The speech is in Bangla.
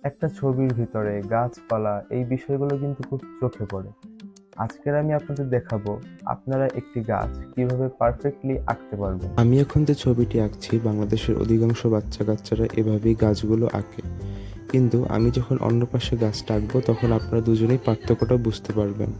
একটা ছবির ভিতরে গাছপালা এই বিষয়গুলো কিন্তু খুব চোখে পড়ে। আজকের আমি আপনাদের দেখাবো আপনারা একটি গাছ কিভাবে পারফেক্টলি আঁকতে পারবেন। আমি এখন যে ছবিটি আঁকছি, বাংলাদেশের অধিকাংশ বাচ্চা কাচ্চারা এভাবেই গাছগুলো আঁকে। কিন্তু আমি যখন অন্য পাশে গাছটা আঁকবো তখন আপনারা দুজনেই পার্থক্যটা বুঝতে পারবেন।